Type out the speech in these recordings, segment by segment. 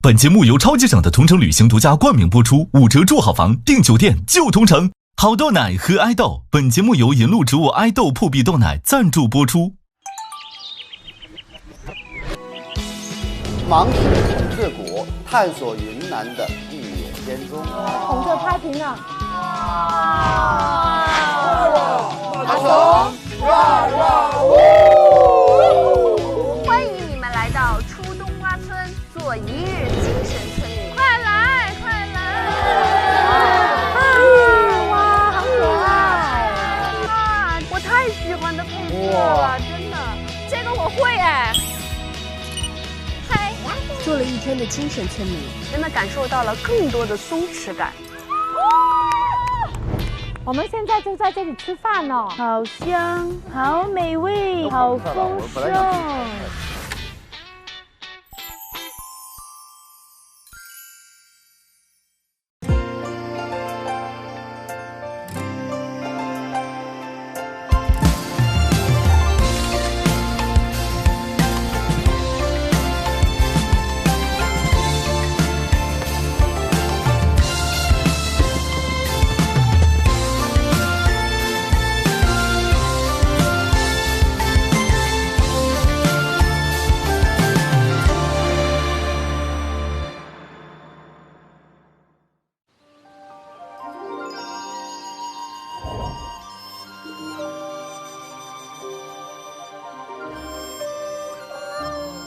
本节目由超级省的同城旅行独家冠名播出，5折住好房，订酒店就同城。好豆奶和爱豆，本节目由银鹭植物爱豆破壁豆奶赞助播出。盲识孔雀骨，探索云南的异野天踪。孔雀拍屏了。马总，欢迎你们来到初冬瓜村，做一日精神村民。快来，快来！哇，好可爱！啊，我太喜欢的孔雀了，真的，这个我会哎。嗨，做了一天的精神村民，真的感受到了更多的松弛感。我们现在就在这里吃饭哦，好香，好美味，好丰盛。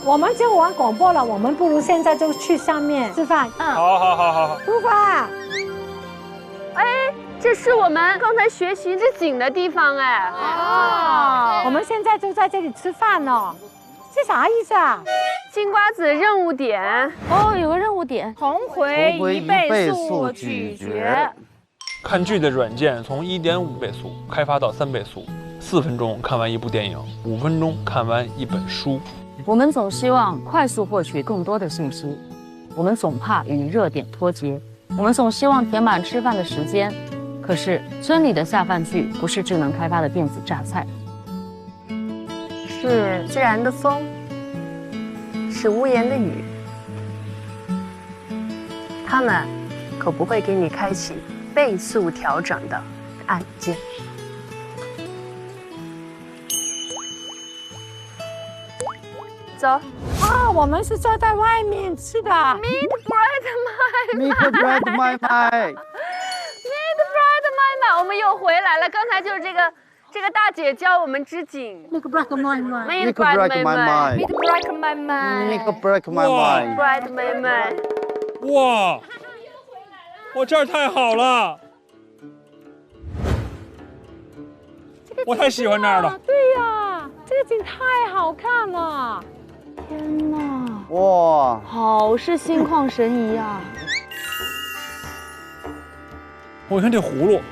我们就玩广播了，我们不如现在就去上面吃饭。好。出发！哎，这是我们刚才学习这景的地方哎。我们现在就在这里吃饭呢，这啥意思啊？金瓜子任务点哦，有个任务点，重回1倍速咀咀嚼。看剧的软件从1.5倍速开发到3倍速，4分钟看完一部电影，5分钟看完一本书。我们总希望快速获取更多的信息，我们总怕与热点脱节，我们总希望填满吃饭的时间。可是村里的下饭剧不是智能开发的电子榨菜，是自然的风，是屋檐的雨，它们可不会给你开启倍速调整的按键。走啊，我们是坐在外面吃的。Meet bread Meet bread my my。 Meet bread my my， 我们又回来了。刚才就是这个大姐教我们织锦。那个 bread my my。 Meet bread my my。 Meet bread my my。 Meet bread my my。 bread my my。 哇，我这儿太好了，我太喜欢这儿了。对呀，这个景太好看了。天哪，哇，好是心旷神怡啊！我看这葫芦，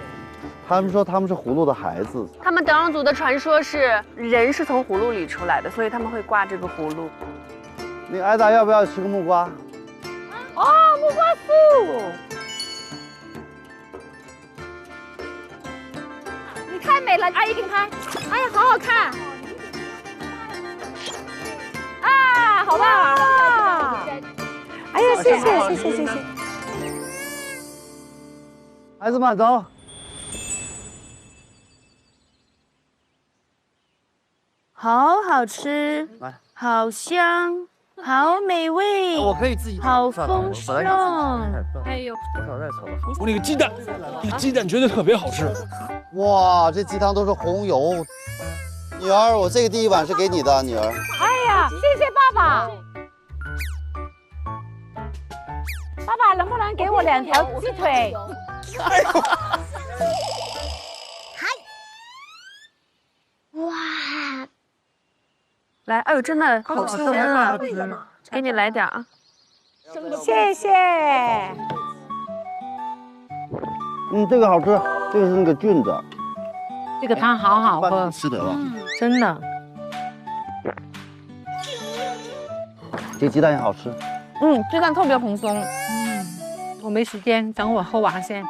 他们说他们是葫芦的孩子。他们德昂族的传说是人是从葫芦里出来的，所以他们会挂这个葫芦。那个艾达要不要吃个木瓜？哦，木瓜树。你太美了，阿姨给你拍。哎呀，好好看。啊，好棒！哎呀，谢谢。孩子们走。好好吃，来，好香，好美味，我可以自己。好丰盛。哎呦，我那个鸡蛋，这个鸡蛋绝对特别好吃。哇，这鸡汤都是红油。女儿，我这个第一碗是给你的，女儿。哎呀，谢谢爸爸。爸爸能不能给我2条鸡腿？哇！来，哎呦，真的好香啊！给你来点啊！谢谢。这个好吃，这个是那个菌子。这个汤好好喝，吃得了。真的，这鸡蛋也好吃。鸡蛋特别蓬松。我没时间，等我喝完先。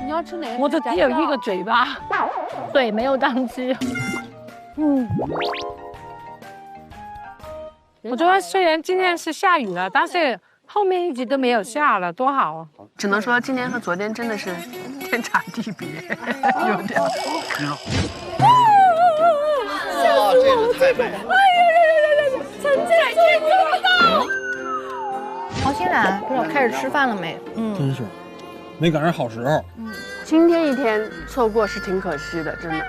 你要吃哪个？我只有一个嘴巴，水没有当吃。我觉得虽然今天是下雨了，但是后面一直都没有下了，多好啊！只能说今天和昨天真的是天差地别，有点高。哇，这是太美了！陈姐姐做到！王欣然，不知道开始吃饭了没？真是没赶上好时候。今天一天错过是挺可惜的，真的。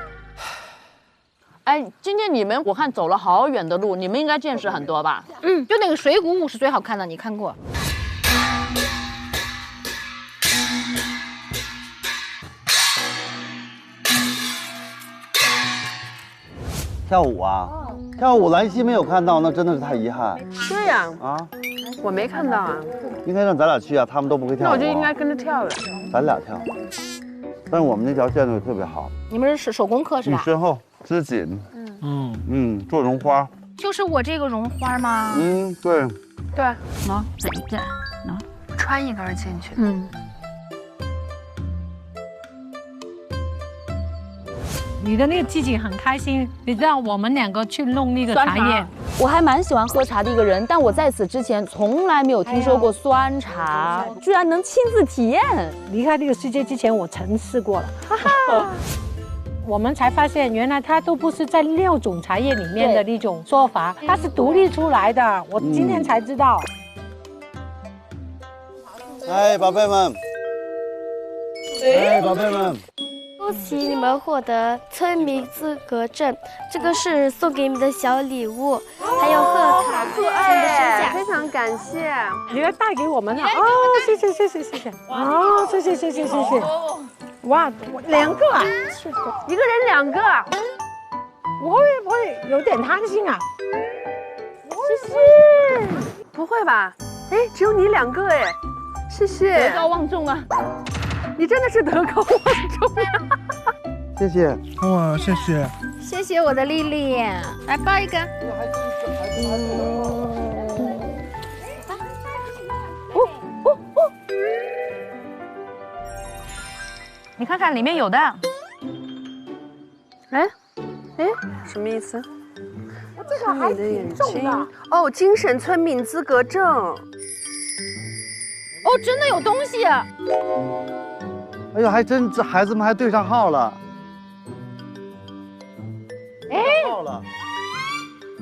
哎，今天你们我看走了好远的路，你们应该见识很多吧？就那个水谷舞是最好看的，你看过？跳舞啊，跳舞兰溪没有看到，那真的是太遗憾对呀，啊！我没看到啊，应该让咱俩去啊，他们都不会跳舞、啊。那我就应该跟着跳了。咱俩跳，但是我们那条线路也特别好。你们是手工课是吧？身后织锦，做绒花。就是我这个绒花吗？对。对，喏，这一个，喏，穿一根进去。你的那个季景很开心，你知道我们两个去弄那个茶叶，我还蛮喜欢喝茶的一个人，但我在此之前从来没有听说过酸茶，居然能亲自体验。离开这个世界之前，我曾试过了。我们才发现，原来它都不是在6种茶叶里面的那种做法，它是独立出来的。我今天才知道。哎，宝贝们！哎，宝贝们！恭喜你们获得村民资格证，这个是送给你们的小礼物，还有贺卡，可爱，非常感谢。你要带给我们了哦，谢谢谢谢谢谢，哦，谢谢谢谢谢谢。哇，2个啊，一个人2个，我会不会有点贪心啊？谢谢。不会吧？哎，只有你2个哎，谢谢。德高望重啊！你真的是德高望重啊！谢谢。哇，谢谢。谢谢我的丽丽，来抱一个。你看看里面有的。哎，什么意思？这个还挺重的。哦，精神村民资格证。哦，真的有东西。哎呦，还真这孩子们还对上号了。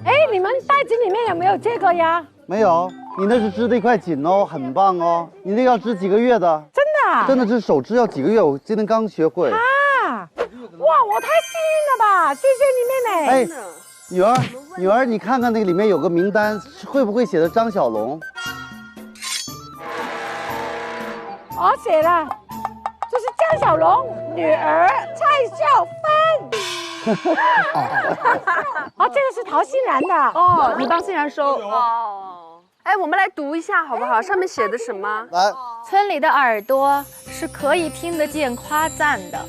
哎，你们袋子里面有没有这个呀？没有，你那是织的一块锦哦，很棒哦。你那要织几个月的？真的啊？真的是手织要几个月，我今天刚学会。啊！哇，我太幸运了吧！谢谢你妹妹。哎，女儿，你看看那个里面有个名单，会不会写的张小龙？我写了，这是张小龙女儿蔡秀芬。哦，这个是陶欣然的。哦，你帮欣然收。哦。哎，我们来读一下好不好？上面写的什么？来，村里的耳朵是可以听得见夸赞的。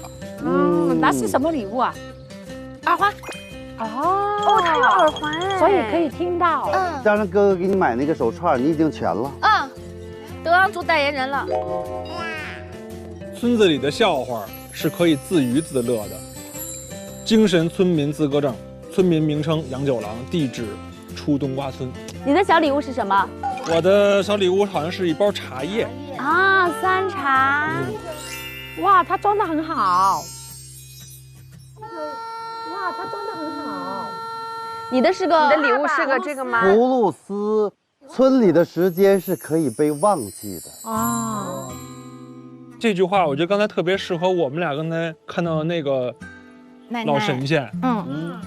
那是什么礼物啊？耳环。哦，它有耳环哎，所以可以听到。加上哥哥给你买那个手串，你已经全了。德昂族代言人了。村子里的笑话是可以自娱自乐的。精神村民资格证，村民名称杨九郎，地址出冬瓜村。你的小礼物是什么？我的小礼物好像是一包茶叶啊，酸茶。哇，它装得很好。哇，它装得很好。你的礼物是个这个吗？葫芦丝，村里的时间是可以被忘记的。哦。这句话我觉得刚才特别适合我们俩刚才看到的那个老神仙，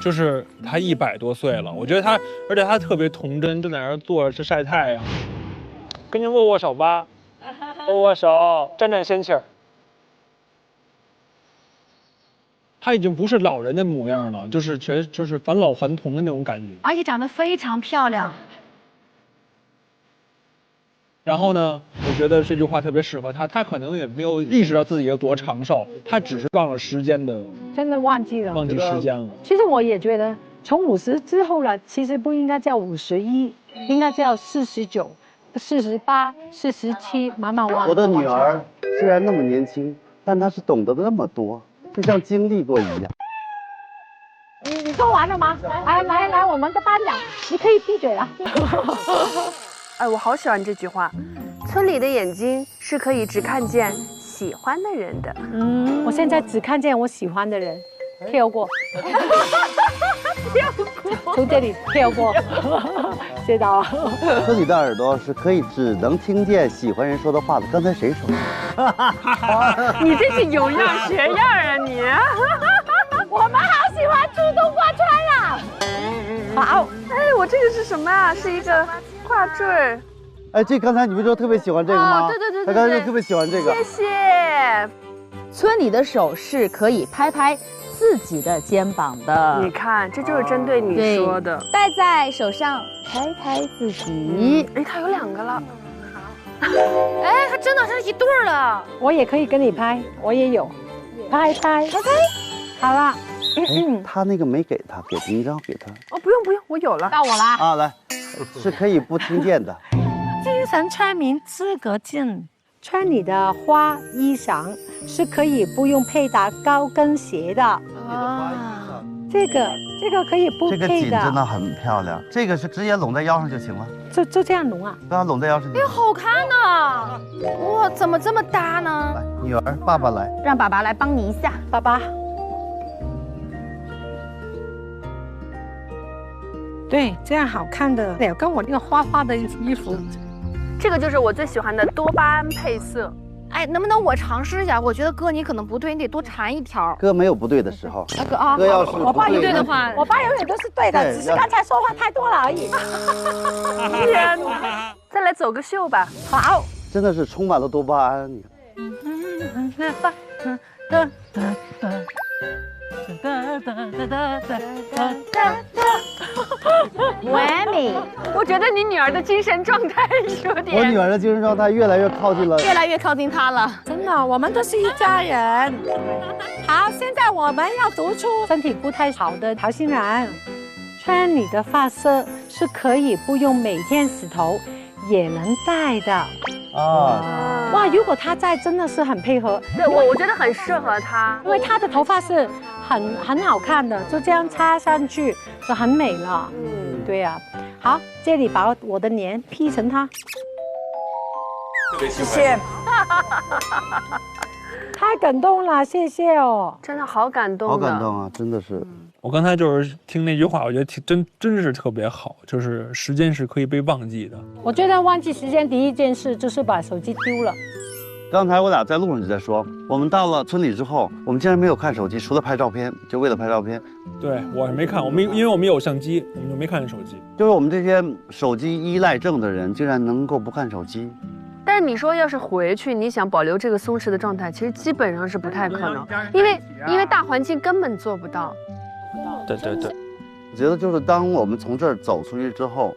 就是他100多岁了，我觉得他，而且他特别童真，正在那儿坐着晒太阳，跟您握握手吧，握握手，沾沾仙气儿。他已经不是老人的模样了，就是返老还童的那种感觉，而且长得非常漂亮。然后呢，我觉得这句话特别适合他，他可能也没有意识到自己有多长寿，他只是忘了时间的，真的忘记时间了。其实我也觉得，从50之后了，其实不应该叫51，应该叫49、48、47，慢慢忘。我的女儿虽然那么年轻，但她是懂得那么多，就像经历过一样。你说完了吗？来，我们的班长，你可以闭嘴了。哎，我好喜欢这句话，村里的眼睛是可以只看见喜欢的人的。我现在只看见我喜欢的人，跳过，从这里跳过，谢导。村里的耳朵是可以只能听见喜欢人说的话的。刚才谁说的？你这是有样学样啊你！我们好喜欢出冬瓜川呀！好，哎，我这个是什么啊？是一个挂坠儿。哎，这刚才你不是说特别喜欢这个吗？对，他刚才就特别喜欢这个。谢谢。村里的手是可以拍拍自己的肩膀的。你看，这就是针对你说的。戴在手上，拍拍自己。哎，它有2个了。哎，它真的是一对儿了。我也可以跟你拍，我也有，拍。好了。他那个没给他，给勋章给他。哦，不用，我有了。到我啦。啊，来，是可以不听见的。精神村民资格证，村里的花衣裳是可以不用配搭高跟鞋的。啊，这个可以不配的。这个锦真的很漂亮，这个是直接拢在腰上就行了。就这样拢啊？对啊，拢在腰上。哎，好看呢！哇，怎么这么搭呢？来，女儿，爸爸来，让爸爸来帮你一下，爸爸。对，这样好看的，对，跟我那个花花的衣服。这个就是我最喜欢的多巴胺配色。哎，能不能我尝试一下？我觉得哥你可能不对，你得多缠一条。哥没有不对的时候。哥啊，哥要是我爸不对的话，我爸永远都是对的，只是刚才说话太多了而已。天哪！再来走个秀吧。好。真的是充满了多巴胺。你看。完美！我觉得你女儿的精神状态有点……我女儿的精神状态越来越靠近了，越来越靠近她了。真的，我们都是一家人。好，现在我们要读出身体不太好的陶欣然。村里的发色是可以不用每天洗头也能戴的。啊！哇，如果他在，真的是很配合。对，我觉得很适合他，因为他的头发是很好看的，就这样插上去就很美了。对呀。好，这里把我的脸 P 成他。谢谢。太感动了，谢谢哦，真的好感动，好感动啊，真的是。我刚才就是听那句话，我觉得真是特别好，就是时间是可以被忘记的。我觉得忘记时间第一件事就是把手机丢了。刚才我俩在路上就在说，我们到了村里之后，我们竟然没有看手机，除了拍照片，就为了拍照片。对，我没看，因为我们有相机，我们就没看手机。就是我们这些手机依赖症的人，竟然能够不看手机。但是你说要是回去，你想保留这个松弛的状态，其实基本上是不太可能，因为大环境根本做不到。对。我觉得就是当我们从这儿走出去之后，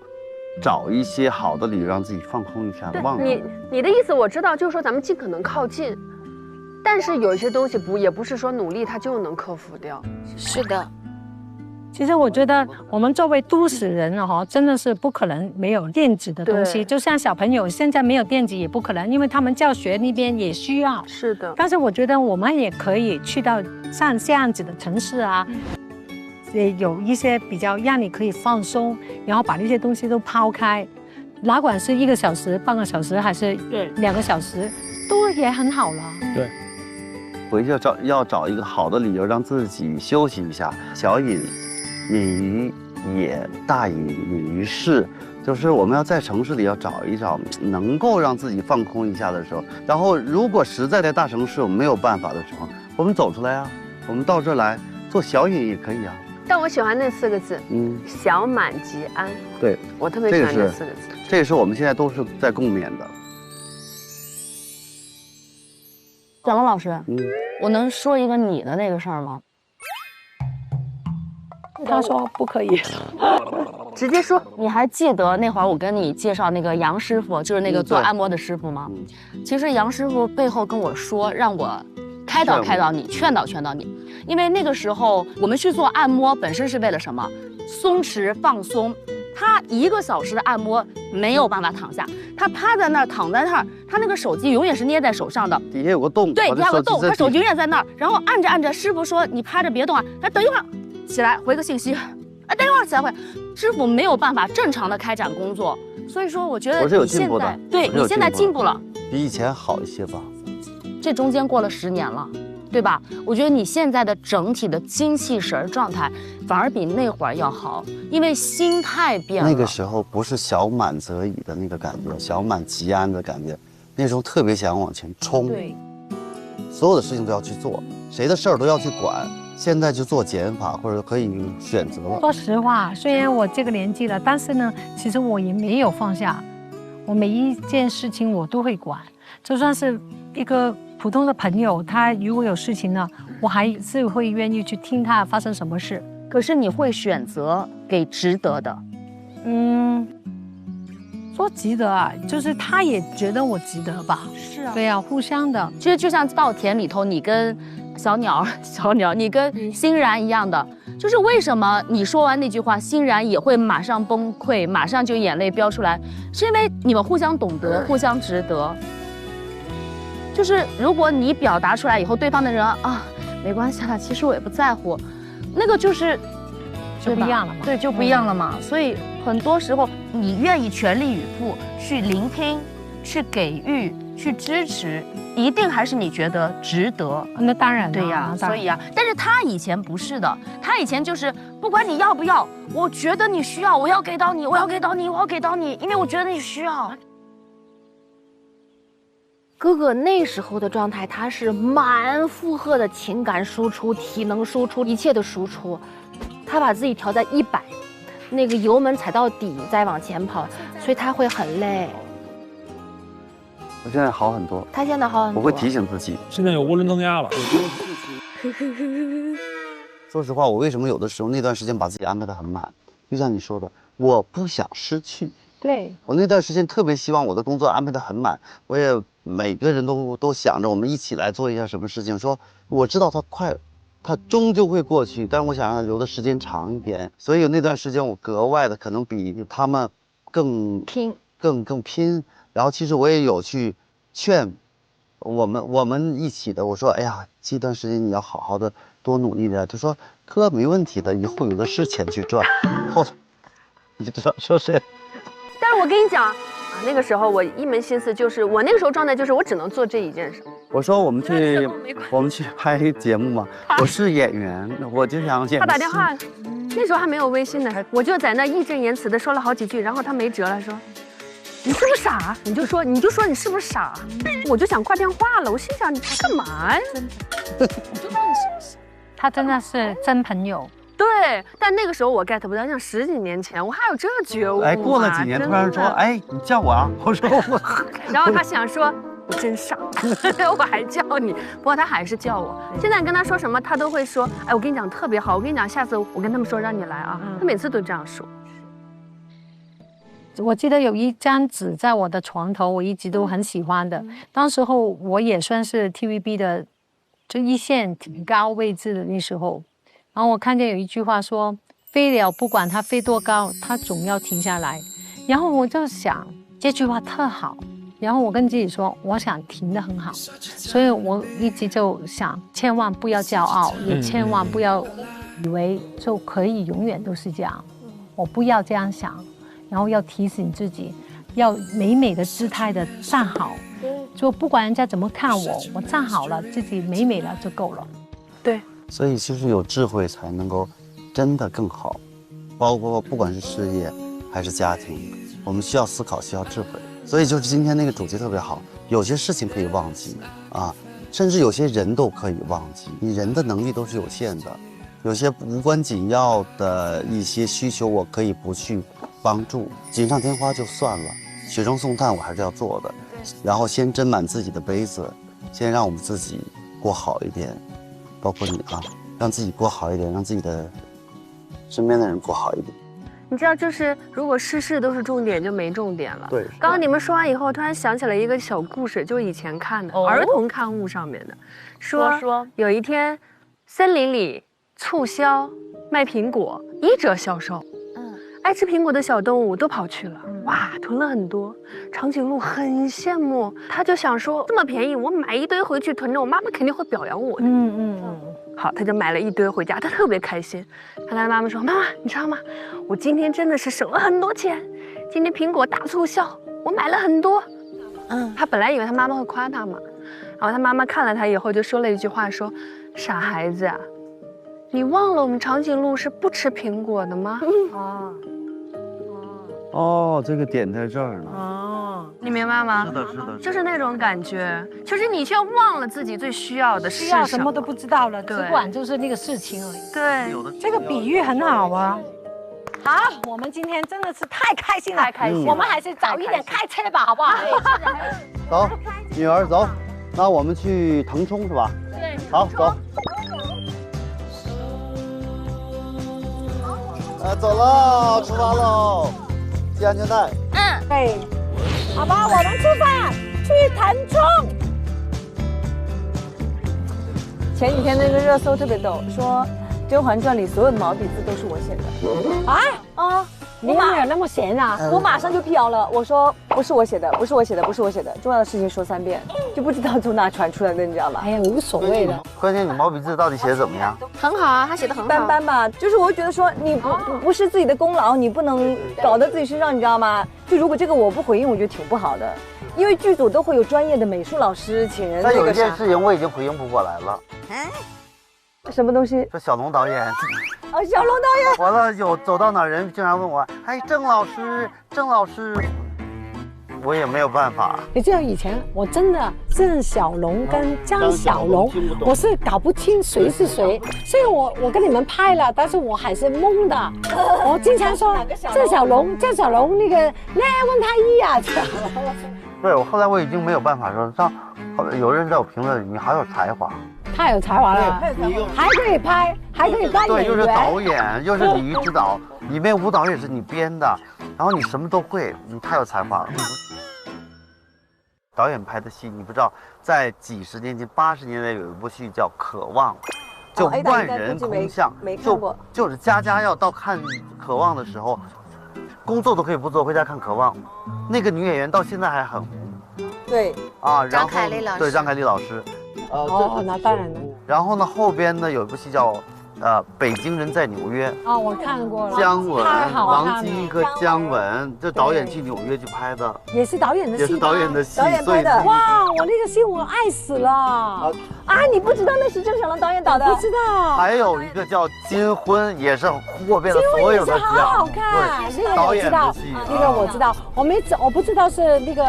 找一些好的理由让自己放空一下，忘了。你的意思我知道，就是说咱们尽可能靠近，但是有一些东西也不是说努力它就能克服掉。是的。其实我觉得我们作为都市人真的是不可能没有电子的东西。就像小朋友现在没有电子也不可能，因为他们教学那边也需要。是的。但是我觉得我们也可以去到像这样子的城市啊，有一些比较让你可以放松，然后把那些东西都抛开，哪管是1个小时、半个小时还是2个小时，都也很好了。对。回去要找一个好的理由让自己休息一下，小隐于野，大隐于市，就是我们要在城市里要找一找能够让自己放空一下的时候。然后，如果实在在大城市我们没有办法的时候，我们走出来啊，我们到这儿来做小隐也可以啊。但我喜欢那4个字，小满即安。对，我特别喜欢那4个字。这也是我们现在都是在共勉的。展龙老师，我能说一个你的那个事儿吗？他说不可以，直接说。你还记得那会儿我跟你介绍那个杨师傅，就是那个做按摩的师傅吗？其实杨师傅背后跟我说，让我开导你，劝导你，因为那个时候我们去做按摩本身是为了什么？松弛放松。他1个小时的按摩没有办法躺下，他趴在那儿躺在那儿，他那个手机永远是捏在手上的，底下有个洞，对，底下有个洞，他手机永远在那儿，然后按着，师傅说你趴着别动啊，他等一会儿起来回个信息，等一会儿起来回，知府没有办法正常的开展工作。所以说，我觉得我是有进步的，对你现在进步了，比以前好一些吧。这中间过了10年了，对吧？我觉得你现在的整体的精气神状态反而比那会儿要好，因为心态变了。那个时候不是小满则已的那个感觉，小满即安的感觉，那时候特别想往前冲，对，所有的事情都要去做，谁的事儿都要去管。现在就做减法，或者可以选择了。说实话，虽然我这个年纪了，但是呢，其实我也没有放下，我每一件事情我都会管，就算是一个普通的朋友，他如果有事情呢，我还是会愿意去听他发生什么事。可是你会选择给值得的，说值得啊，就是他也觉得我值得吧？是啊，对啊，互相的。其实就像稻田里头，你跟小鸟，你跟欣然一样的，就是为什么你说完那句话，欣然也会马上崩溃，马上就眼泪飙出来，是因为你们互相懂得，互相值得。就是如果你表达出来以后，对方的人啊，没关系啦，其实我也不在乎，那个就是就不一样了嘛。对，就不一样了嘛。所以很多时候，你愿意全力以赴去聆听，去给予，去支持，一定还是你觉得值得。那当然，对呀，所以啊，但是他以前不是的，他以前就是不管你要不要，我觉得你需要，我要给到你，我要给到你，我要给到你，因为我觉得你需要。哥哥那时候的状态，他是满负荷的情感输出、体能输出，一切的输出，他把自己调在100，那个油门踩到底再往前跑，所以他会很累。我现在好很多，他现在好很多。我会提醒自己，现在有涡轮增压了。说实话，我为什么有的时候那段时间把自己安排得很满？就像你说的，我不想失去。对，我那段时间特别希望我的工作安排得很满，我也每个人都想着我们一起来做一下什么事情。说我知道它终究会过去，但是我想让它留的时间长一点。所以那段时间我格外的可能比他们更拼，更拼。然后其实我也有去劝我们一起的，我说哎呀，这段时间你要好好的多努力的。他说哥没问题的，以后有的是钱去赚。后你知道说谁？但是我跟你讲啊，那个时候我一门心思就是我那个时候状态就是我只能做这一件事。我说我们去拍节目嘛，我是演员，我就想演。他打电话，那时候还没有微信呢，我就在那义正言辞的说了好几句，然后他没辙了，说你是不是傻？你就说你是不是傻？我就想挂电话了，我心想你干嘛呀？我就当你是不是？他真的是真朋友。对，但那个时候我 get 不到，像10几年前，我还有这觉悟。哎，过了几年，突然说，哎，你叫我啊！我说我。然后他想说，我真傻，我还叫你。不过他还是叫我。现在跟他说什么，他都会说，哎，我跟你讲特别好，我跟你讲，下次我跟他们说让你来啊。他每次都这样说。我记得有一张纸在我的床头，我一直都很喜欢的。当时候我也算是 TVB 的，就一线挺高位置的那时候。然后我看见有一句话说，飞鸟不管它飞多高，它总要停下来。然后我就想这句话特好，然后我跟自己说，我想停得很好。所以我一直就想，千万不要骄傲，也千万不要以为就可以永远都是这样。我不要这样想，然后要提醒自己，要美美的姿态的站好，就不管人家怎么看我站好了，自己美美了就够了。对。所以就是有智慧才能够真的更好，包括不管是事业还是家庭，我们需要思考，需要智慧。所以就是今天那个主题特别好，有些事情可以忘记啊，甚至有些人都可以忘记。你人的能力都是有限的，有些无关紧要的一些需求我可以不去帮助，锦上添花就算了，雪中送炭我还是要做的。然后先斟满自己的杯子，先让我们自己过好一点。包括你啊，让自己过好一点，让自己的身边的人过好一点。你知道，就是如果事事都是重点，就没重点了。对。刚刚你们说完以后，突然想起了一个小故事，就是以前看的儿童刊物上面的，说有一天森林里促销卖苹果，1折销售。爱吃苹果的小动物都跑去了，哇，囤了很多。长颈鹿很羡慕，他就想说这么便宜，我买一堆回去囤着，我妈妈肯定会表扬我的。好，他就买了一堆回家，他特别开心。他跟他妈妈说：“妈妈，你知道吗？我今天真的是省了很多钱，今天苹果大促销，我买了很多。”他本来以为他妈妈会夸他嘛，然后他妈妈看了他以后就说了一句话，说：“傻孩子啊，你忘了我们长颈鹿是不吃苹果的吗？”哦，这个点在这儿呢。哦，你明白吗？是的，是的，就是那种感觉，就是你却忘了自己最需要的是需要什么都不知道了，对只管就是那个事情而已。对，这个比喻很好啊。好，我们今天真的是太开心了，太开心了我们还是早一点开车吧，好不好？走，女儿走，那我们去腾冲是吧？对，好，走。走了，出发喽，系安全带。对，好吧，我们出发去腾冲。前几天那个热搜特别逗，说《甄嬛传》里所有的毛笔字都是我写的。你哪有那么闲啊？我马上就辟谣了，我说不是我写的，不是我写的，不是我写的，重要的事情说3遍，就不知道从哪传出来的，你知道吗？哎呀，无所谓的。关键你毛笔字到底写的怎么样？很好啊，他写的很好。斑斑吧，就是我觉得说你不是自己的功劳，你不能搞到自己身上，你知道吗？就如果这个我不回应，我觉得挺不好的，因为剧组都会有专业的美术老师请人。但有一件事情我已经回应不过来了。什么东西？说小龙导演。小龙导演。完了，走到哪人经常问我，哎，郑老师，郑老师，我也没有办法。你知道以前我真的郑小龙跟张小龙，我是搞不清谁是谁，所以我跟你们拍了，但是我还是懵的。我经常说郑小龙那个来问他一呀。对，我后来我已经没有办法说，有人在我评论你好有才华。太有才华了，还可以拍，还可以扮演员，对，又是导演，又是礼仪指导，里面舞蹈也是你编的，然后你什么都会，你太有才华了。导演拍的戏，你不知道，在几十年前，80年代有一部戏叫《渴望》，就万人空巷，就是家要到看《渴望》的时候，工作都可以不做，回家看《渴望》。那个女演员到现在还很红。对啊，然后张凯丽老师。对，张凯丽老师。那当然了。然后呢，后边呢有一部戏叫北京人在纽约。我看过了。姜文、王姬和姜文，文，这导演去纽约去拍的，也是导演的戏，也是导演的戏，导演拍的。哇，我那个戏我爱死了。你不知道那是郑小龙导演导的？不知道。还有一个叫《金婚》，也是获遍了所有的奖。好好看，那个我知道，那个我知道，我不知道是那个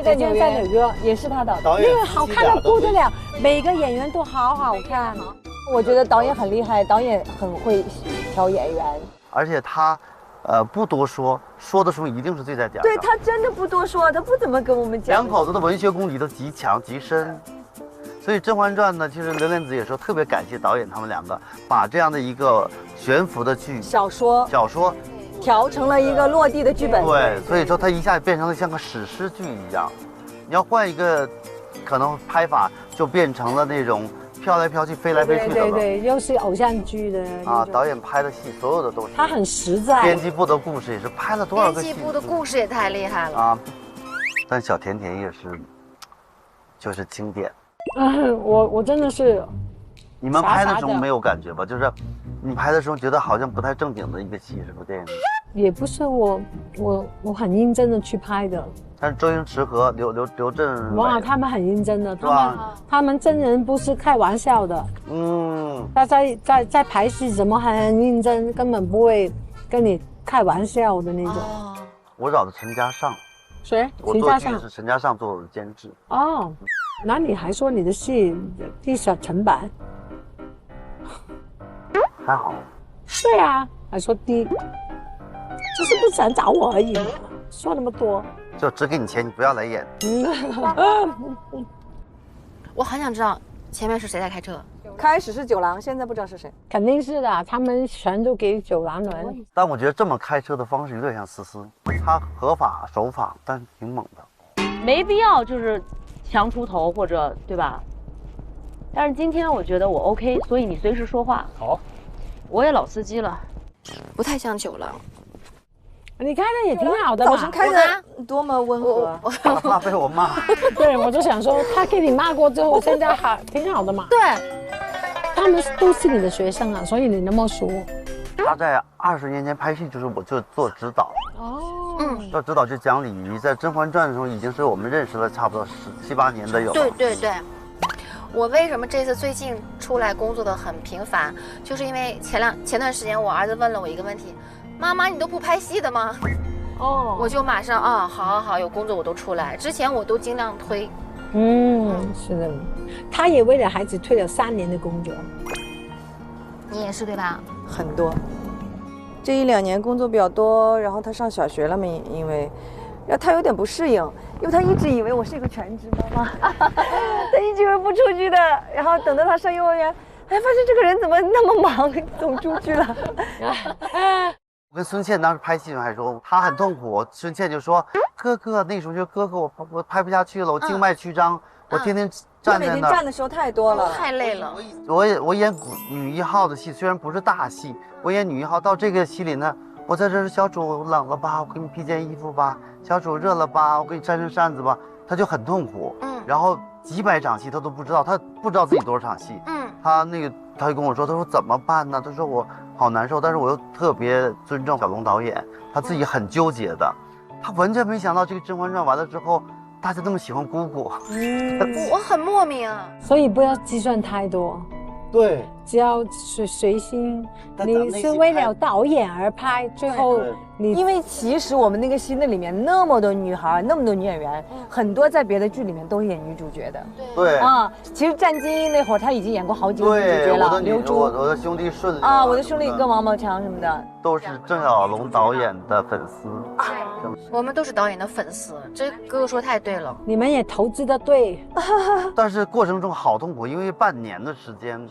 北京人在纽约，也是他导的。那个好看的不得了，每个演员都好好看。我觉得导演很厉害，导演很会挑演员，而且他，不多说，说的时候一定是最在点。对，他真的不多说，他不怎么跟我们讲。两口子的文学功底都极强极深，所以《甄嬛传》呢，其实刘莲子也说特别感谢导演他们两个，把这样的一个悬浮的剧小说调成了一个落地的剧本。对，所以说它一下变成了像个史诗剧一样。你要换一个，可能拍法就变成了那种飘来飘去、飞来飞去的了。对，又是偶像剧的导演拍的戏，所有的都是。他很实在。编辑部的故事也是拍了多少个戏？编辑部的故事也太厉害了但小甜甜也是，就是经典。我真的是。你们拍的时候没有感觉吧？就是你拍的时候觉得好像不太正经的一个戏，这部电影。也不是我很认真的去拍的。但是周星驰和刘镇哇，他们很认真的，他们真人不是开玩笑的。他在排戏怎么很认真，根本不会跟你开玩笑的那种。我找的陈嘉上。谁？陈嘉上是陈嘉上做我的监制。那你还说你的戏低小成本？还好。对啊，还说低，就是不想找我而已嘛，说那么多。就只给你钱，你不要来演。我很想知道前面是谁在开车。开始是九郎，现在不知道是谁。肯定是的，他们全都给九郎轮。但我觉得这么开车的方式有点像思思，他合法守法，但挺猛的。没必要就是强出头或者对吧？但是今天我觉得我 OK， 所以你随时说话。好，我也老司机了，不太像九郎。你开的也挺好的嘛，早晨开的多么温和，怕被我骂。对，我就想说，他给你骂过之后，现在挺好的嘛。对，他们都是你的学生啊，所以你那么熟。他在20年前拍戏，就是我就做指导。哦，做指导就讲礼仪，在《甄嬛传》的时候已经是我们认识了差不多17、18年的有了。对对对。我为什么这次最近出来工作的很频繁，就是因为前段时间我儿子问了我一个问题，妈妈你都不拍戏的吗？哦，我就马上啊，好，有工作我都出来。之前我都尽量推。是的，他也为了孩子退了3年的工作。你也是对吧？很多。这1、2年工作比较多，然后他上小学了嘛，因为。然后他有点不适应，因为他一直以为我是一个全职妈妈，他一直以为不出去的。然后等到他上幼儿园，哎，发现这个人怎么那么忙，总出去了。我跟孙茜当时拍戏的时候还说他很痛苦，孙茜就说：“哥哥，那时候就哥哥，我拍不下去了，我静脉曲张，我天天站在那儿。”每天站的时候太多了，太累了。我演女1号的戏，虽然不是大戏，我演女1号到这个戏里呢，我在这儿，小主冷了吧，我给你披件衣服吧。小主热了吧，我给你扇扇扇子吧，他就很痛苦。然后几百场戏他都不知道，他不知道自己多少场戏。他就跟我说，他说怎么办呢？他说我好难受，但是我又特别尊重小龙导演，他自己很纠结的，他完全没想到这个《甄嬛传》完了之后，大家那么喜欢姑姑。我很莫名，所以不要计算太多。对，只要随心。你是为了导演而拍，最后你因为其实我们那个戏那里面那么多女孩，那么多女演员，很多在别的剧里面都是演女主角的。对啊，其实战金那会儿他已经演过好几个女主角了，刘珠，我的兄弟顺啊，我的兄弟跟王宝强什么的，都是郑晓龙导演的粉丝。我们都是导演的粉丝，这哥哥说太对了。你们也投资的对，但是过程中好痛苦，因为半年的时间。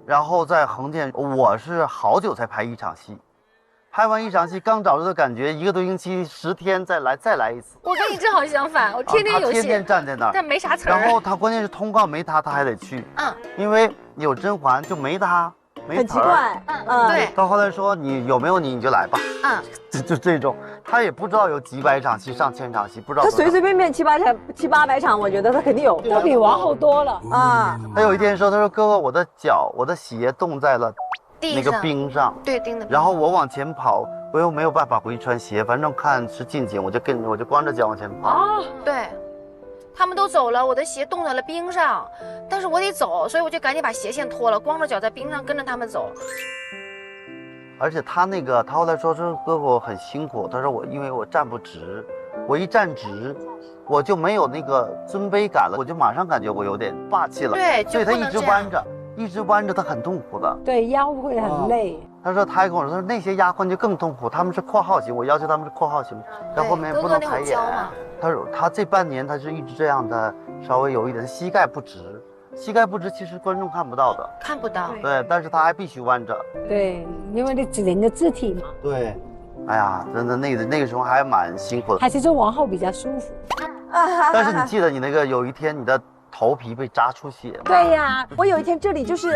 然后在横店，我是好久才拍1场戏，拍完1场戏刚找着的感觉，1个多星期10天再来一次。我跟你正好相反，我天天有戏，天天站在那儿，但没啥词儿。然后他关键是通告没他还得去，因为有甄嬛就没他，没很奇怪，对。到后来说你有没有你就来吧，就这种，他也不知道有几百场戏、上千场戏，不知道他随便7、800场，我觉得他肯定有，他比王后多了啊。他有一天说，他说哥哥，我的脚，我的鞋冻在了那个冰上，对，钉的。然后我往前跑，我又没有办法回去穿鞋，反正看是近景，我就光着脚往前跑。啊，对。他们都走了，我的鞋冻在了冰上，但是我得走，所以我就赶紧把鞋先脱了，光着脚在冰上跟着他们走。而且他后来说哥哥我很辛苦，他说因为我站不直，我一站直，我就没有那个尊卑感了，我就马上感觉我有点霸气了。对，所以他一直弯着，他很痛苦的。对，腰会很累。他说他还跟我说，那些丫鬟就更痛苦，他们是括号型，我要求他们是括号型，在后面不能抬眼。他说他这半年他是一直这样的，稍微有一点膝盖不直，其实观众看不到的，看不到。对，但是他还必须弯着。对，因为人的肢体嘛。对，哎呀，真的那个时候还蛮辛苦的。还是做王后比较舒服。但是你记得你有一天你的头皮被扎出血。对呀，我有一天这里就是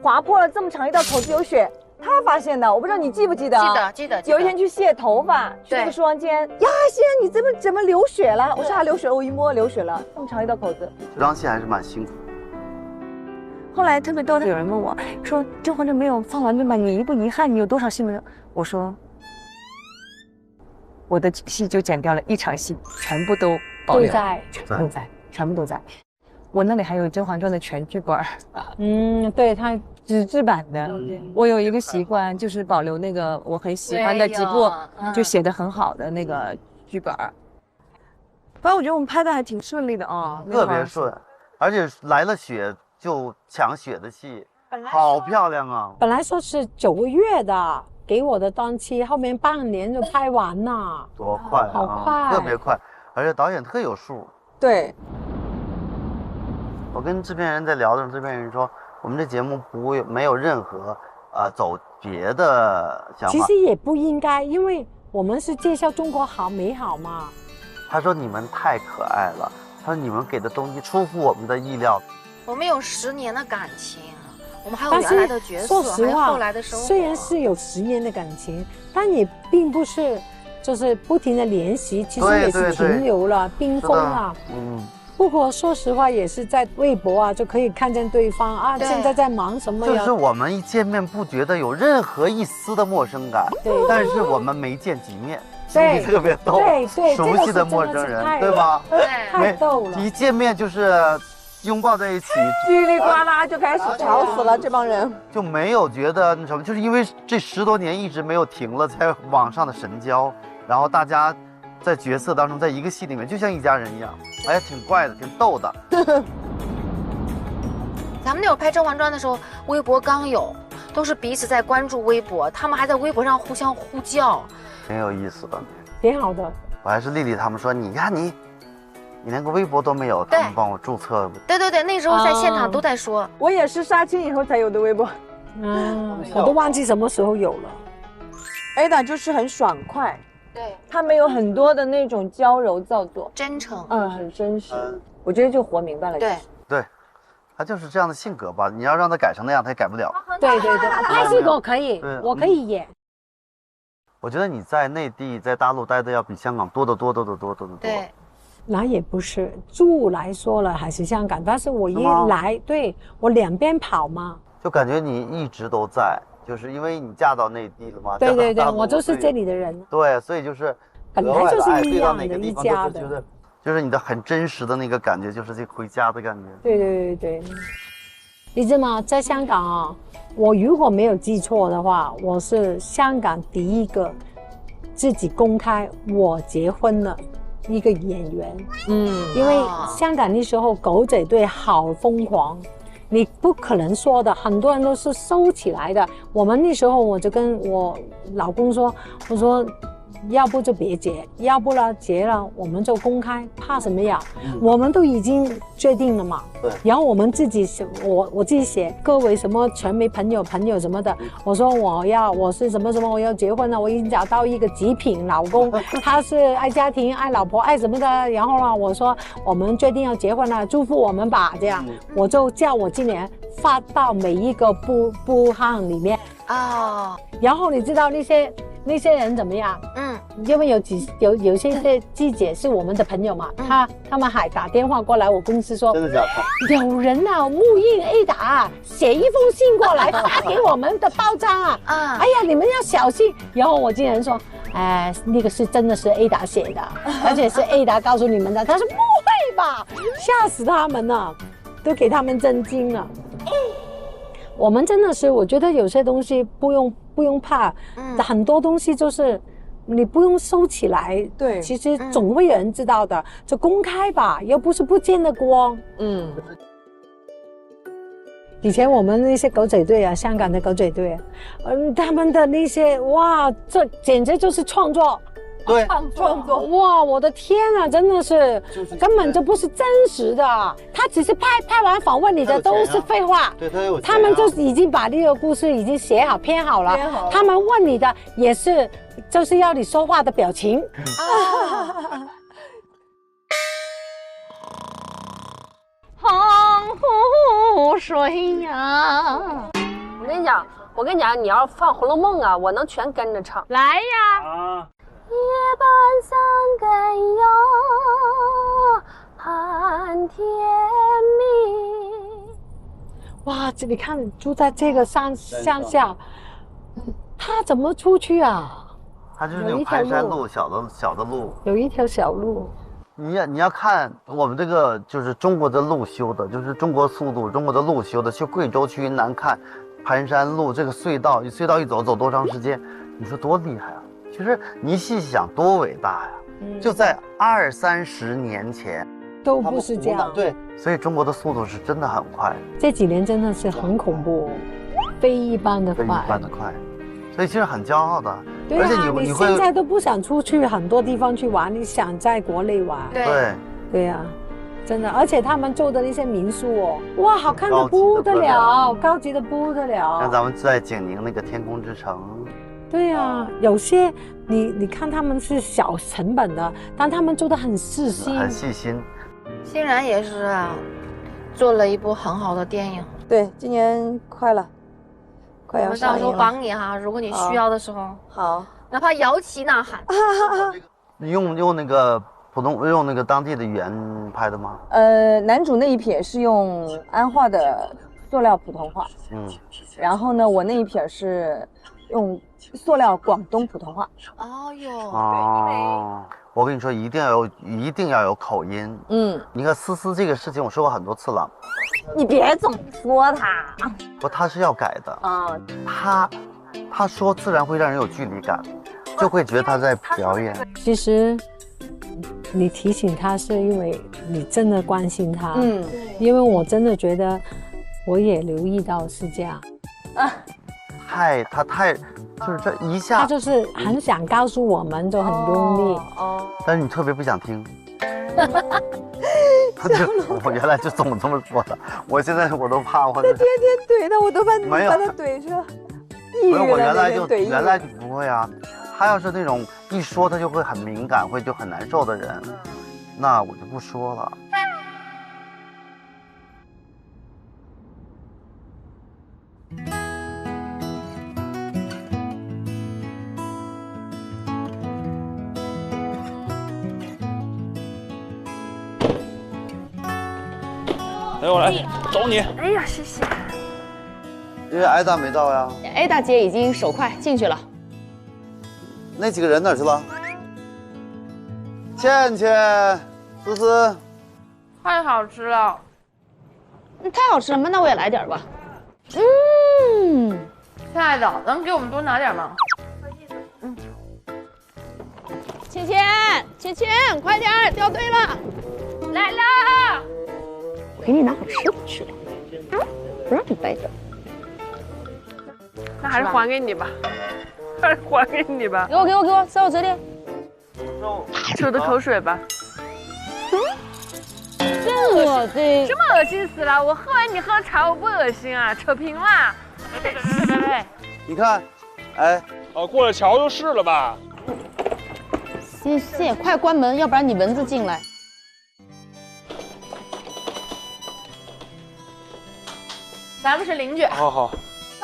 划破了这么长一道口子有血。他发现的，我不知道你记不记得？记得。有一天去卸头发，去那个梳妆间，呀，先生你怎么流血了？我说他流血了，我一摸流血了，这么长一道口子。这张戏还是蛮辛苦。后来特别逗，有人问我说：“甄嬛传没有放完对吧？你遗不遗憾？你有多少戏没有？”我说：“我的戏就剪掉了1场戏，全部都保留，全部都在。我那里还有《甄嬛传》的全剧本。对，它。”纸质版的，我有一个习惯，就是保留那个我很喜欢的几部，就写得很好的那个剧本。反正我觉得我们拍的还挺顺利的啊，特别顺，而且来了雪就抢雪的戏，好漂亮啊！本来说是9个月的，给我的档期，后面半年就拍完了，多快啊！好快，特别快，而且导演特有数。对，我跟制片人在聊的时候，制片人说。我们这节目没有任何走别的想法，其实也不应该，因为我们是介绍中国好美好嘛。他说你们太可爱了，他说你们给的东西出乎我们的意料。我们有10年的感情，我们还有原来的角色，说实话，后来的生活。虽然是有10年的感情，但也并不是就是不停的联系，其实也是停留了、冰封了。不过说实话，也是在微博啊就可以看见对方啊，现在在忙什么呀？就是我们一见面不觉得有任何一丝的陌生感，对，但是我们没见几面，对，特别逗，对，熟悉的陌生人，对吧？太逗了，一见面就是拥抱在一起，叽里呱啦就开始吵死了，这帮人就没有觉得那什么，就是因为这10多年一直没有停了，在网上的神交，然后大家在角色当中，在一个戏里面就像一家人一样，哎，挺怪的，挺逗的。咱们那会儿拍《甄嬛传》的时候，微博刚有，都是彼此在关注微博，他们还在微博上互相呼叫，挺有意思的，挺好的。我还是丽丽他们说，你看你连个微博都没有，他们帮我注册。对，那时候在现场都在说，我也是杀青以后才有的微博，我都忘记什么时候有了。Ada 就是很爽快。对，他没有很多的那种娇柔造作，真诚，很真实。我觉得就活明白了。对，他就是这样的性格吧。你要让他改成那样，他也改不了。对，拍戏我可以，我可以演。我觉得你在内地、在大陆待的要比香港多得多。对，那也不是住来说了还是香港，但是我一来，对我两边跑嘛，就感觉你一直都在。就是因为你嫁到内地了嘛，对，我就是这里的人，对，所以就是本来就是一样的，一家的，就是你的很真实的那个感觉，就是这回家的感觉。对，你知道吗？在香港啊，我如果没有记错的话，我是香港第一个自己公开我结婚了一个演员，因为香港那时候狗仔队好疯狂。你不可能说的，很多人都是收起来的。我们那时候我就跟我老公说，我说要不就别结，要不呢结了我们就公开，怕什么呀？我们都已经决定了嘛。对。然后我们自己写，我自己写，各位什么传媒朋友什么的，我说我是什么，我要结婚了，我已经找到一个极品老公，他是爱家庭、爱老婆、爱什么的。然后呢，我说我们决定要结婚了，祝福我们吧。这样，我就叫我今年发到每一个布行里面啊。然后你知道那些人怎么样？因为有些记者是我们的朋友嘛，他们还打电话过来我公司说，真的假的？有人啊，木印 Ada 写一封信过来发给我们的报章啊，哎呀，你们要小心。然后我竟然说，那个是真的是 Ada 写的，而且是 Ada 告诉你们的。他说不会吧，吓死他们了，都给他们震惊了。我们真的是，我觉得有些东西不用怕，很多东西就是你不用收起来，对，其实总会有人知道的，就公开吧，又不是不见得光。以前我们那些狗仔队啊，香港的狗仔队，他们的那些哇，这简直就是创作。对，创作哇！我的天啊，真的是，根本就不是真实的。他只是拍完访问你的都是废话。对，他们就已经把那个故事已经写好编好了。他们问你的也是，就是要你说话的表情。洪湖水呀！我跟你讲，你要放《红楼梦》啊，我能全跟着唱。来呀！夜半三更哟，盼天明。哇，这你看住在这个乡下，他怎么出去啊？他就是那种盘山路，小的路，有一条小路。你要看我们这个就是中国的路修的，就是中国速度，中国的路修的，去贵州去云南看盘山路这个隧道一走多长时间？你说多厉害啊！其实你细想多伟大呀！就在20-30年前都不是这样。对，所以中国的速度是真的很快。这几年真的是很恐怖，非一般的快。所以其实很骄傲的。对啊，而且你现在都不想出去很多地方去玩，你想在国内玩。对呀，真的，而且他们做的那些民宿哦，哇，好看的不得了，高级的不得了。像咱们在景宁那个天空之城。对啊，有些你看他们是小成本的，但他们做的很细心。欣然也是啊，做了一部很好的电影。对，今年快要我们到时候帮你哈，如果你需要的时候。好，哪怕摇旗呐喊。用那个用那个当地的语言拍的吗？男主那一撇是用安化的塑料普通话，然后呢，我那一撇是用塑料广东普通话。哦哟。哦。我跟你说，一定要有口音。你看思思这个事情，我说过很多次了。你别总说他。不，他是要改的。他说自然会让人有距离感，就会觉得他在表演。其实你提醒他是因为你真的关心他。因为我真的觉得我也留意到是这样。他太就是这一下，他就是很想告诉我们，就很用力。但是你特别不想听。我原来就总这么说的，我现在我都怕我。他天天怼他，我都把他怼成抑郁了。我原来就不会啊。他要是那种一说他就会很敏感，就很难受的人，那我就不说了。来，我来找你。哎呀，谢谢。因为艾达没到呀。艾达姐已经手快进去了。那几个人哪去了？倩倩、思思，太好吃了。太好吃了吗？那我也来点吧。亲爱的，能给我们多拿点吗？芊芊，快点，掉队了。来啦！我给你拿好吃的去了，不让你带走。那还是还给你吧，还是还给你吧。给我，在我嘴里。吃我的口水吧。这么恶心，这么恶心死了！我喝完你喝的茶，我不恶心啊，扯平啦。你看，哎，过了桥就是了吧？谢谢，快关门，要不然你蚊子进来。咱们是邻居。好。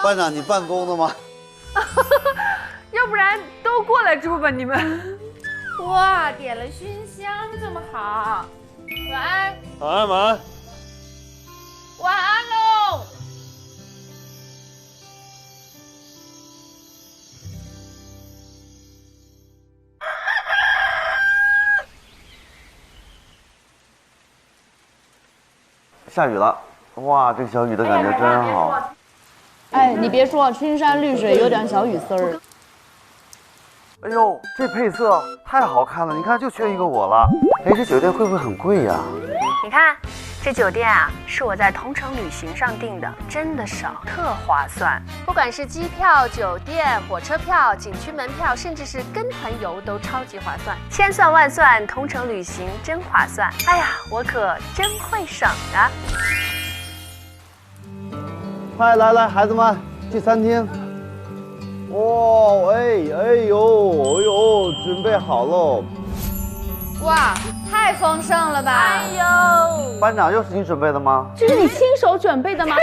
班长，你办公的吗？要不然都过来住吧，你们。哇，点了熏香，这么好。晚安。晚安。晚安喽。下雨了，哇，这个小雨的感觉真好。哎，你别说，青山绿水，有点小雨丝儿。哎呦，这配色太好看了！你看，就缺一个我了。哎，这酒店会不会很贵呀？你看，这酒店啊，是我在同程旅行上订的，真的少，特划算。不管是机票、酒店、火车票、景区门票，甚至是跟团游，都超级划算。千算万算，同程旅行真划算。哎呀，我可真会省啊！快来，孩子们去餐厅。哇，哎呦，准备好喽！哇，太丰盛了吧！哎呦，班长又是你准备的吗？这是你亲手准备的吗？班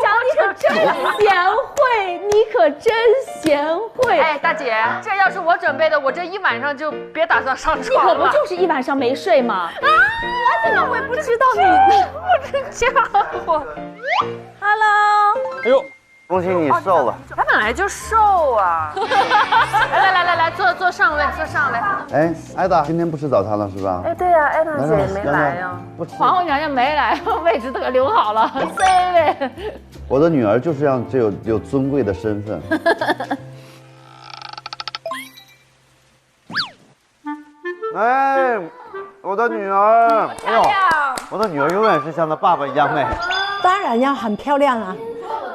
长，你可真贤惠，你可真贤惠。哎，大姐，这要是我准备的，我这一晚上就别打算上你床了。可不就是一晚上没睡吗？我怎么会不知道你？我这家伙 ，Hello。哎呦，恭喜你瘦了。他本来就瘦啊！来，坐上位，坐上位。哎，艾达今天不吃早餐了是吧？哎，对呀，艾达姐也没来呀。皇后娘娘没来，位置都给留好了 ，C 位。我的女儿就是这样，有尊贵的身份。哎，我的女儿，哎呦，我的女儿永远是像她爸爸一样美。当然要很漂亮啊！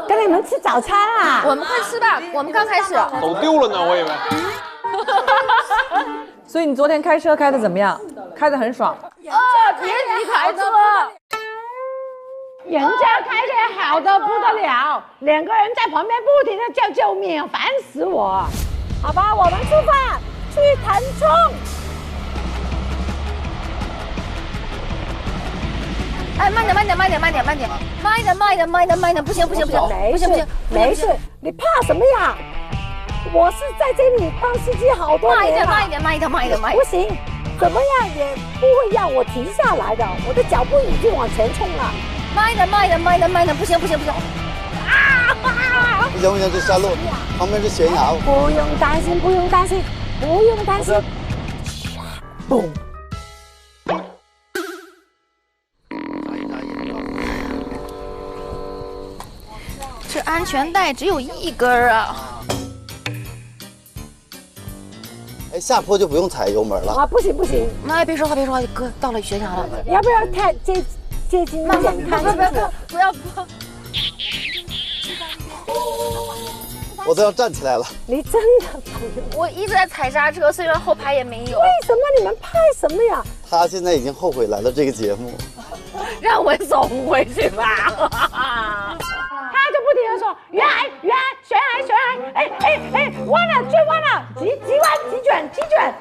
跟你们吃早餐啊！我们快吃吧，我们刚开始。走丢了呢，我以为。所以你昨天开车开的怎么样？开得很爽。别急开车。人家开的好的不得了，两个人在旁边不停的叫救命，烦死我！好吧，我们出发去腾冲。哎，慢点，不行，没事，你怕什么呀？我是在这里当司机好多年了。慢一点。不行，怎么样也不会让我停下来的，我的脚步已经往前冲了。慢一点，不行。不行，这山路旁边是悬崖。不用担心。嘣！这安全带只有1根啊！哎，下坡就不用踩油门了啊！不行，妈，别说话，哥到了悬崖了，要不要太接近？慢点，不要！我都要站起来了。你真的不用？我一直在踩刹车，虽然后排也没有。为什么你们拍什么呀？他现在已经后悔来了这个节目。让我走回去吧。他就不停的说悬崖，弯了，急转。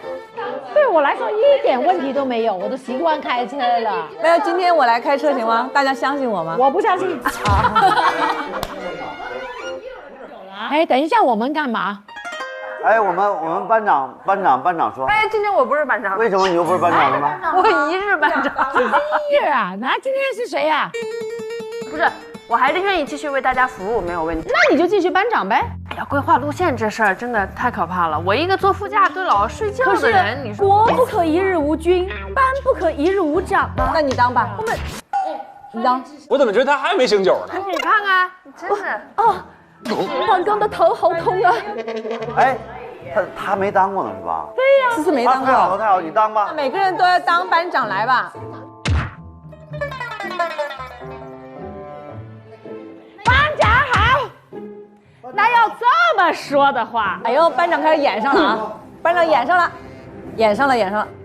对我来说一点问题都没有，我都习惯开车了。没有，今天我来开车行吗？大家相信我吗？我不相信。哎，等一下，我们干嘛？哎，我们班长说。哎，今天我不是班长。为什么你又不是班长了吗？我1日班长。1日啊？那今天是谁呀？不是，我还是愿意继续为大家服务，没有问题。那你就继续班长呗。哎呀，规划路线这事儿真的太可怕了。我一个坐副驾都老睡觉的人，你说国不可一日无君，班不可一日无长啊。那你当吧。你当。我怎么觉得他还没醒酒呢？你看看，真是哦。刚刚的头好痛啊！哎，他没当过呢是吧？对呀，思思没当过。太好，你当吧。每个人都要当班长来吧。班长好。那要这么说的话，哎呦，班长开始演上了啊！班长演上了。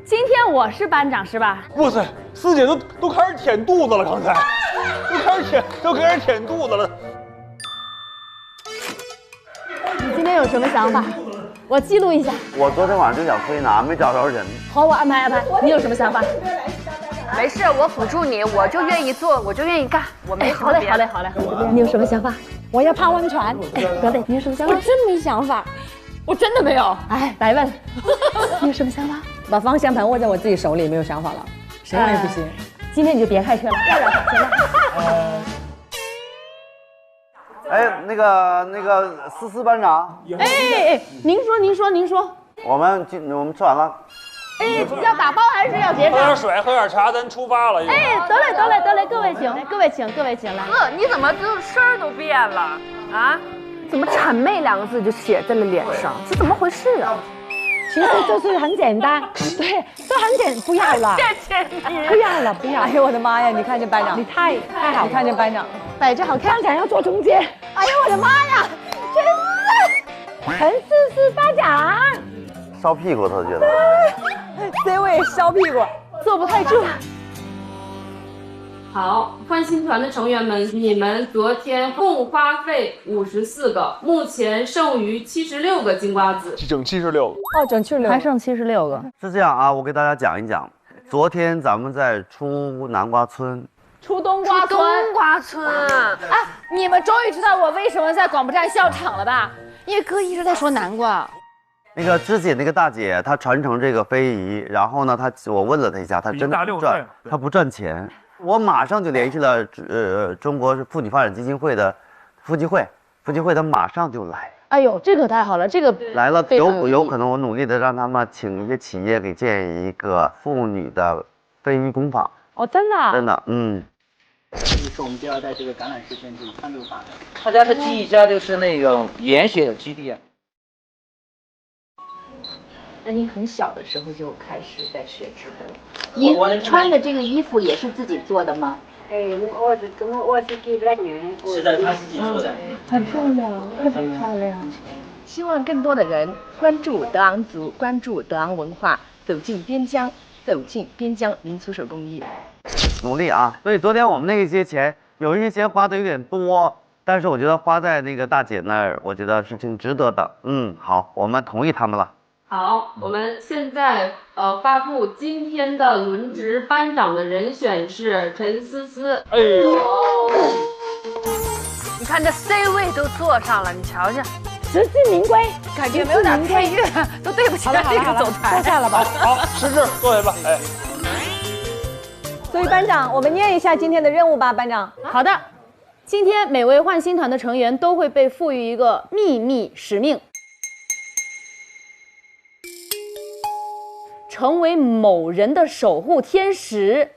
今天我是班长是吧？哇塞，四姐都开始舔肚子了，刚才都开始舔肚子了。你今天有什么想法？我记录一下。我昨天晚上就想推拿，没找着人。好，我安排。你有什么想法？没事，我辅助你，我就愿意做，我就愿意干，我没好嘞。你有什么想法？我要泡温泉。得嘞，你有什么想法？我真没想法，我真的没有。哎，白问。你有什么想法？把方向盘握在我自己手里，没有想法了，谁也不行。今天你就别开车了，要不然行了。哎，那个思班长。哎，您说。我们吃完了。哎，要打包还是要结账？喝点水，喝点茶，咱出发了。哎，得嘞，各位请来。哥，你怎么就声儿都变了啊？怎么谄媚2个字就写在了脸上？这怎么回事啊？其实就是很简单，对，这很简单，不要了，不要了。哎呦我的妈呀！你看这班长，你太好，你看这班长摆着好看，班长要坐中间。哎呦我的妈呀！陈思思班长，烧屁股他觉得。C 位烧屁股，坐不太住。好，欢欣团的成员们，你们昨天共花费54个，目前剩余76个金瓜子，整76个。哦，整76个，还剩76个。是这样啊，我给大家讲一讲，昨天咱们在出南瓜村。出冬瓜村。哎，你们终于知道我为什么在广播站笑场了吧？因为哥一直在说南瓜。那个芝姐，那个大姐，她传承这个非遗，然后呢，我问了她一下，她真的不赚，她不赚钱。我马上就联系了中国妇女发展基金会的妇基会，她马上就来。哎呦，这可太好了，这个来了有可能我努力的让他们请一些企业给建一个妇女的非遗工坊。哦，真的？真的，嗯。这是我们第2代这个橄榄枝编织36法的，他家的第一家就是那个研学基地啊。那你很小的时候就开始在学织布，您穿的这个衣服也是自己做的吗？我是给了女，是的，他自己做的，很漂亮，很漂亮。希望更多的人关注德昂族，关注德昂文化，走进边疆民族手工艺。努力啊！所以昨天我们那些钱，有一些钱花的有点多，但是我觉得花在那个大姐那儿，我觉得是挺值得的。嗯，好，我们同意他们了。好，我们现在发布今天的轮值班长的人选是陈思思。哎呦，你看这 C 位都坐上了，你瞧瞧，实至名归。感觉没有点配乐，都对不起这个总裁。坐下了吧。好，实质坐下吧。哎。所以班长，我们念一下今天的任务吧，班长。好的，今天每位换新团的成员都会被赋予一个秘密使命，成为某人的守护天使，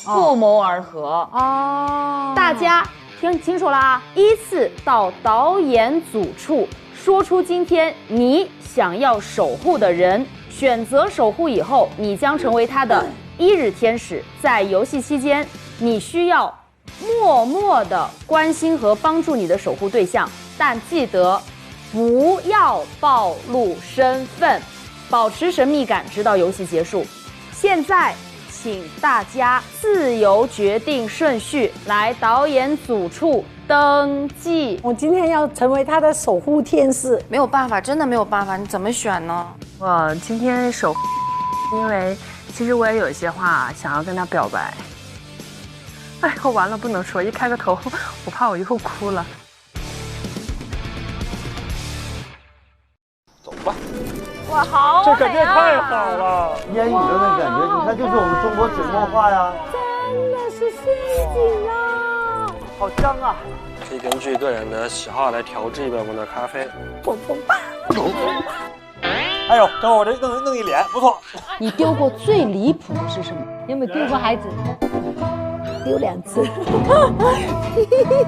不谋而合。哦，大家听清楚了啊！依次到导演组处说出今天你想要守护的人，选择守护以后，你将成为他的1日天使。在游戏期间，你需要默默地关心和帮助你的守护对象，但记得不要暴露身份，保持神秘感，直到游戏结束。现在，请大家自由决定顺序，来导演组处登记。我今天要成为他的守护天使，没有办法，真的没有办法，你怎么选呢？我今天因为其实我也有一些话想要跟他表白。哎，我完了，不能说，一开个头，我怕我又哭了。走吧。哇，好这感觉太好了，烟雨的那感觉，你看就是我们中国水墨画呀，真的是陷阱啊！好香啊！可以根据个人的喜好来调制一杯我们的咖啡。哎呦，等会儿我这弄一脸，不错。你丢过最离谱的是什么？你有没有丢过孩子？丢2次。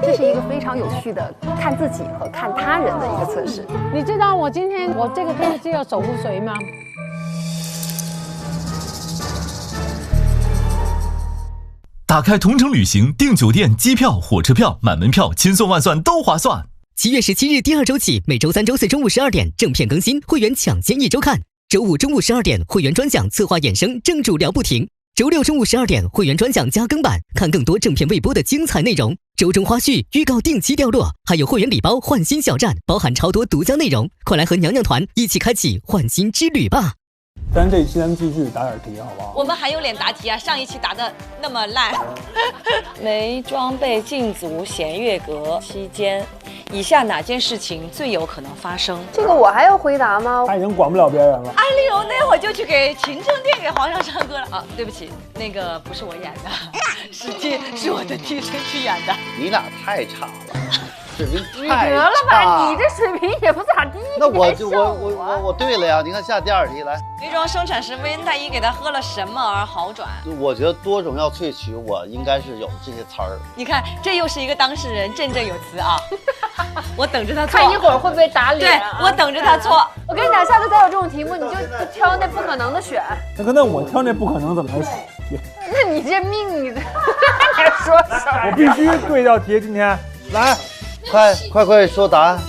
这是一个非常有趣的看自己和看他人的一个测试。你知道我今天这个天是要守护谁吗？打开同程旅行，订酒店、机票、火车票，买门票，轻松万算都划算。7月17日第2周起，每周3、周4中午12点正片更新，会员抢先1周看；周5中午12点，会员专享策划衍生，正主聊不停；周6中午12点，会员专享加更版，看更多正片未播的精彩内容。周中花絮、预告定期掉落，还有会员礼包换新小站，包含超多独家内容。快来和娘娘团一起开启换新之旅吧！咱这一期咱们继续答点题，好不好？我们还有脸答题啊？上一期答的那么烂。没装备禁足弦乐阁期间，以下哪件事情最有可能发生？这个我还要回答吗？他已经管不了别人了。安利荣那会儿就去给勤政殿给皇上唱歌了啊！对不起，那个不是我演的，是我的替身去演的。你俩太差了。水平太差，得了吧，你这水平也不咋地。那我对了呀！你看下第2题来，眉庄生产时薇恩太医给他喝了什么而好转？我觉得多种药萃取，我应该是有这些词儿。你看，这又是一个当事人振振有词啊！我等着他错，看一会儿会不会打脸、啊？对，我等着他错。我跟你讲，下次再有这种题目，你就挑那不可能的选。那我挑那不可能怎么选？那你这命，你说什么？我必须对掉题，今天来。快说答案！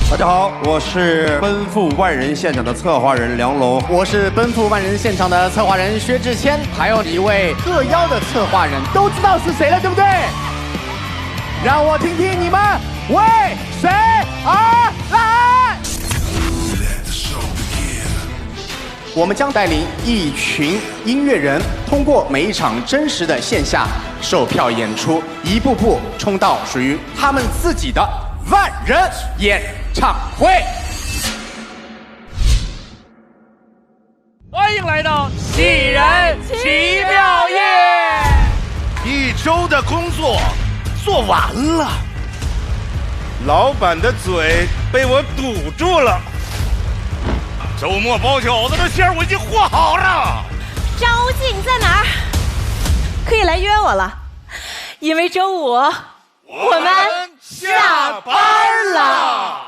大家好，我是奔赴万人现场的策划人梁龙，我是奔赴万人现场的策划人薛之谦，还有一位特邀的策划人，都知道是谁了，对不对？让我听听你们为谁而来。我们将带领一群音乐人，通过每一场真实的线下售票演出，一步步冲到属于他们自己的万人演唱会。欢迎来到喜人奇妙夜。1周的工作做完了，老板的嘴被我堵住了。周末包饺子的馅儿我已经和好了。招静在哪儿？可以来约我了，因为周五我们下班了。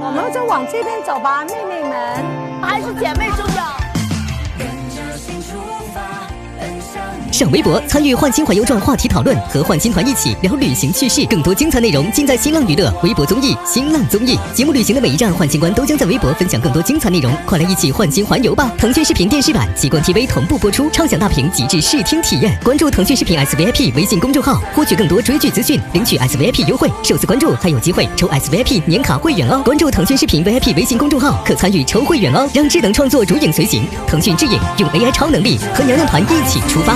我们就往这边走吧，妹妹们，还是姐妹重要。上微博参与《换新环游传》话题讨论，和换新团一起聊旅行趣事。更多精彩内容尽在新浪娱乐微博综艺新浪综艺。节目旅行的每一站，换新官都将在微博分享更多精彩内容，快来一起换新环游吧！腾讯视频电视版、极光 TV 同步播出，畅享大屏极致视听体验。关注腾讯视频 SVIP 微信公众号，获取更多追剧资讯，领取 SVIP 优惠。首次关注还有机会抽 SVIP 年卡会员哦！关注腾讯视频 VIP 微信公众号，可参与抽会员哦！让智能创作如影随形，腾讯智影用 AI 超能力和娘娘团一起出发。